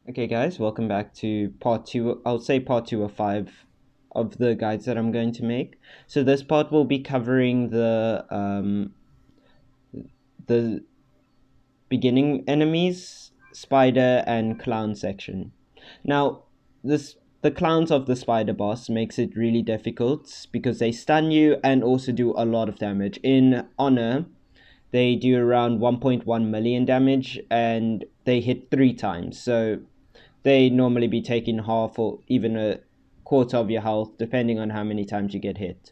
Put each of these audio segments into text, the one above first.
Okay, guys, welcome back to part two. I'll say part two of five of the guides that I'm going to make. So this part will be covering the beginning enemies, spider and clown section. Now, this the clowns of the spider boss makes it really difficult because they stun you and also do a lot of damage. In Honor, they do around 1.1 million damage and they hit 3 times. So they normally be taking half or even a quarter of your health, depending on how many times you get hit.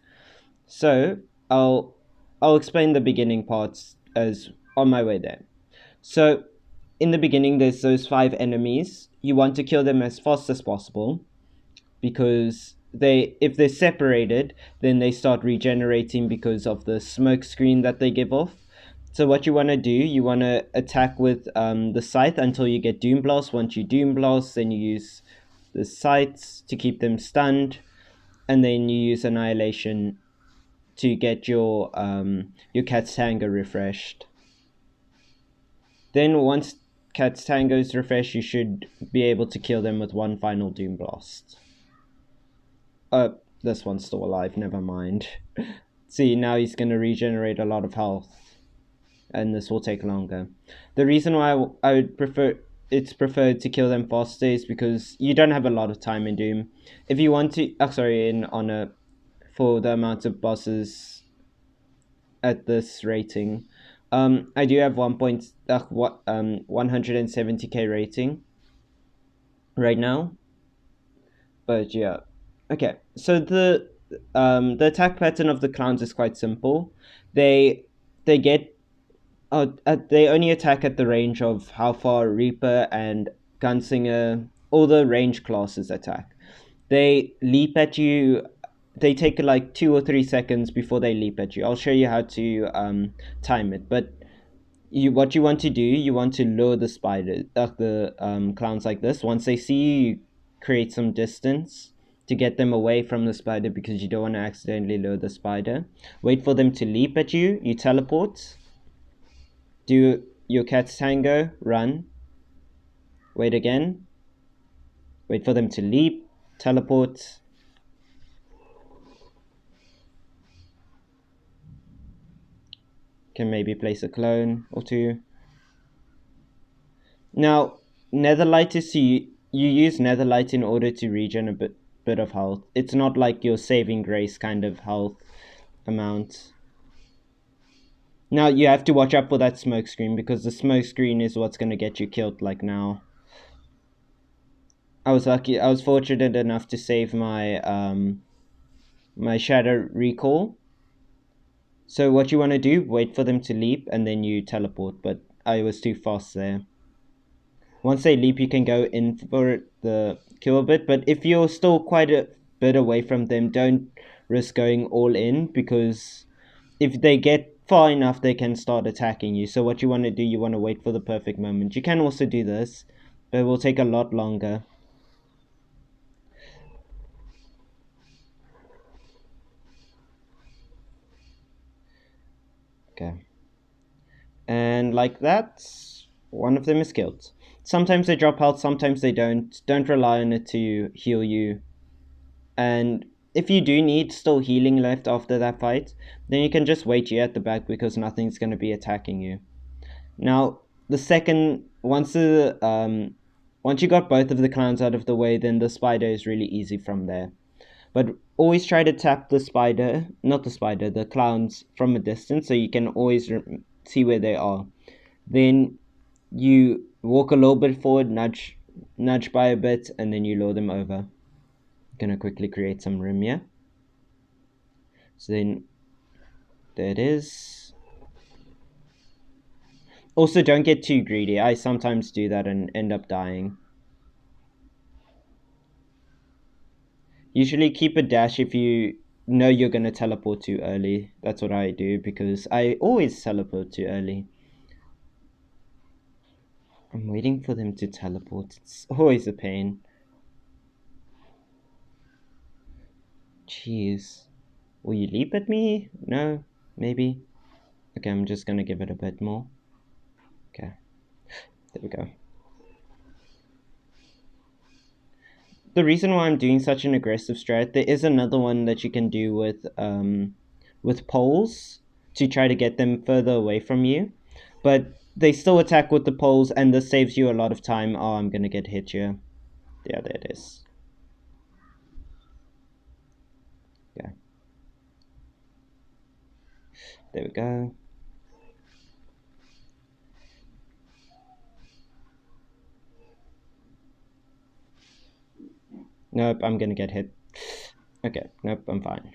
So I'll I'll explain the beginning parts as on my way there. So in the beginning, there's those 5 enemies. You want to kill them as fast as possible because if they're separated, then they start regenerating because of the smoke screen that they give off. So what you want to do, you want to attack with the scythe until you get Doom Blast. Once you Doom Blast, then you use the scythes to keep them stunned, and then you use Annihilation to get your Cat's Tango refreshed. Then once Cat's Tango is refreshed, you should be able to kill them with one final Doom Blast. This one's still alive, never mind. See, now he's going to regenerate a lot of health, and this will take longer. The reason why I would prefer it's preferred to kill them faster is because you don't have a lot of time in Doom. If you want to, in Honor, for the amount of bosses at this rating, I do have 170k rating right now, but yeah. Okay, so the attack pattern of the clowns is quite simple. They they get they only attack at the range of how far Reaper and Gunslinger, all the range classes attack. They leap at you. They take like 2 or 3 seconds before they leap at you. I'll show you how to time it. But what you want to do, you want to lure the spider, the clowns like this. Once they see you, you create some distance to get them away from the spider because you don't want to accidentally lure the spider. Wait for them to leap at you. You teleport. Do your Cat's Tango, run. Wait again. Wait for them to leap. Teleport. Can maybe place a clone or two. Now, Netherlight is you use Netherlight in order to regen a bit of health. It's not like your saving grace kind of health amount. Now you have to watch out for that smoke screen because the smoke screen is what's gonna get you killed like now. I was fortunate enough to save my Shadow Recall. So what you want to do, wait for them to leap and then you teleport, but I was too fast there. Once they leap, you can go in for the kill bit, but if you're still quite a bit away from them, don't risk going all in because if they get far enough, they can start attacking you. So what you want to do, you want to wait for the perfect moment. You can also do this, but it will take a lot longer. Okay. And like that, one of them is killed. Sometimes they drop health, sometimes they don't. Don't rely on it to heal you. And if you do need still healing left after that fight, then you can just wait here at the back because nothing's going to be attacking you. Now, the second once you got both of the clowns out of the way, then the spider is really easy from there. But always try to tap the spider, not the spider, the clowns from a distance so you can always see where they are. Then you walk a little bit forward, nudge by a bit, and then you lure them over. Gonna quickly create some room here. So then there it is. Also, don't get too greedy. I sometimes do that and end up dying. Usually keep a dash if you know you're gonna teleport too early. That's what I do because I always teleport too early. I'm waiting for them to teleport. It's always a pain. Jeez. Will you leap at me? No? Maybe? Okay, I'm just gonna give it a bit more. Okay. There we go. the reason why I'm doing such an aggressive strat, there is another one that you can do with poles to try to get them further away from you, but they still attack with the poles, and this saves you a lot of time. Oh, I'm gonna get hit here. Yeah, there it is. Yeah. There we go. Nope, I'm gonna get hit. Okay, nope, I'm fine.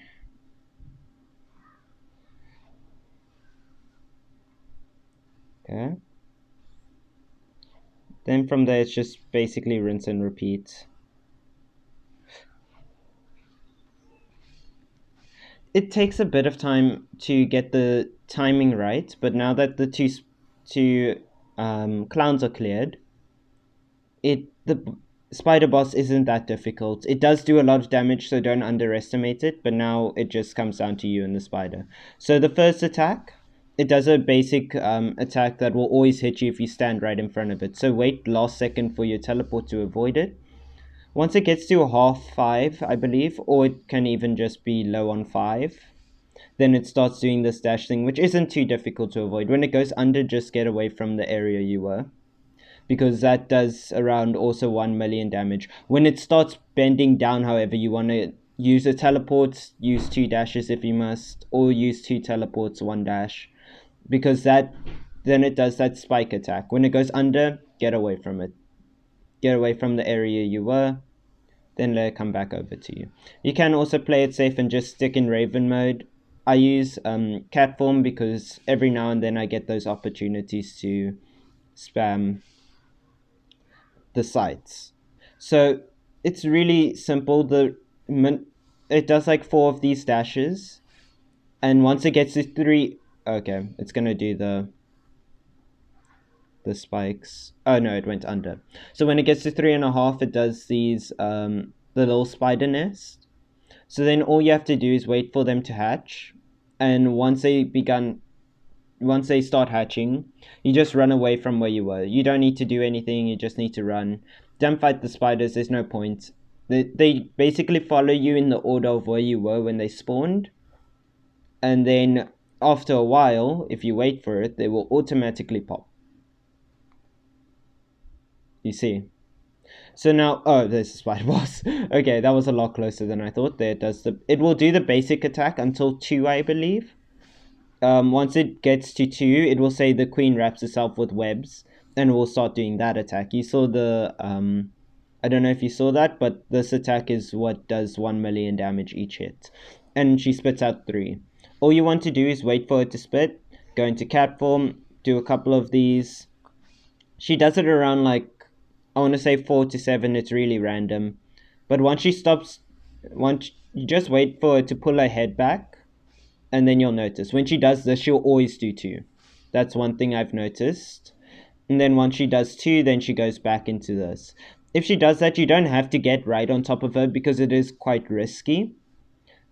Okay. Then from there, it's just basically rinse and repeat. It takes a bit of time to get the timing right, but now that the two clowns are cleared, the spider boss isn't that difficult. It does do a lot of damage, so don't underestimate it, but now it just comes down to you and the spider. So the first attack, it does a basic attack that will always hit you if you stand right in front of it. So wait last second for your teleport to avoid it. Once it gets to half 5, I believe, or it can even just be low on 5, then it starts doing this dash thing, which isn't too difficult to avoid. When it goes under, just get away from the area you were, because that does around also 1 million damage. When it starts bending down, however, you want to use a teleport, use 2 dashes if you must, or use 2 teleports, 1 dash, because then it does that spike attack. When it goes under, get away from it. Get away from the area you were, then let it come back over to you. You can also play it safe and just stick in Raven mode. I use cat form because every now and then I get those opportunities to spam the sites. So it's really simple. It does like 4 of these dashes, and once it gets to 3, okay, it's gonna do the spikes. Oh no, it went under. So when it gets to 3.5, it does these the little spider nest. So then all you have to do is wait for them to hatch, and once they start hatching, you just run away from where you were. You don't need to do anything, you just need to run. Don't fight the spiders, there's no point. They basically follow you in the order of where you were when they spawned, and then after a while, if you wait for it, they will automatically pop. You see? So now, oh, there's the spider boss. Okay, that was a lot closer than I thought. It will do the basic attack until 2, I believe. Once it gets to 2, it will say the queen wraps herself with webs, and will start doing that attack. You saw the, I don't know if you saw that, but this attack is what does 1 million damage each hit. And she spits out 3. All you want to do is wait for it to spit, go into cat form, do a couple of these. She does it around like, I want to say 4 to 7, it's really random. But once she stops, you just wait for her to pull her head back, and then you'll notice. When she does this, she'll always do 2. That's one thing I've noticed. And then once she does 2, then she goes back into this. If she does that, you don't have to get right on top of her because it is quite risky.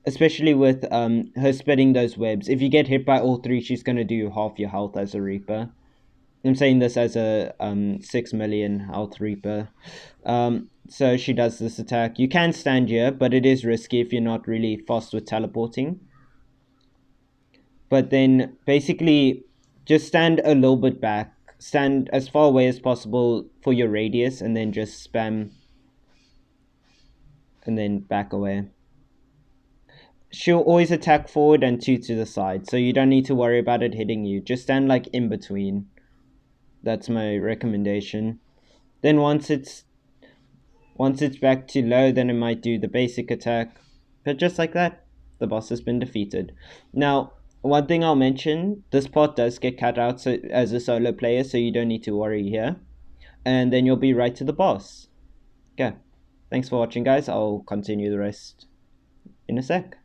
Especially with her spitting those webs. If you get hit by all 3, she's going to do half your health as a Reaper. I'm saying this as a 6 million health Reaper. So she does this attack. You can stand here, but it is risky if you're not really fast with teleporting. But then basically just stand a little bit back. Stand as far away as possible for your radius, and then just spam. And then back away. She'll always attack forward and 2 to the side, so you don't need to worry about it hitting you. Just stand like in between. That's my recommendation. Then once it's back to low, then it might do the basic attack. But just like that, the boss has been defeated. Now, one thing I'll mention, this part does get cut out as a solo player, so you don't need to worry here. And then you'll be right to the boss. Okay, thanks for watching, guys. I'll continue the rest in a sec.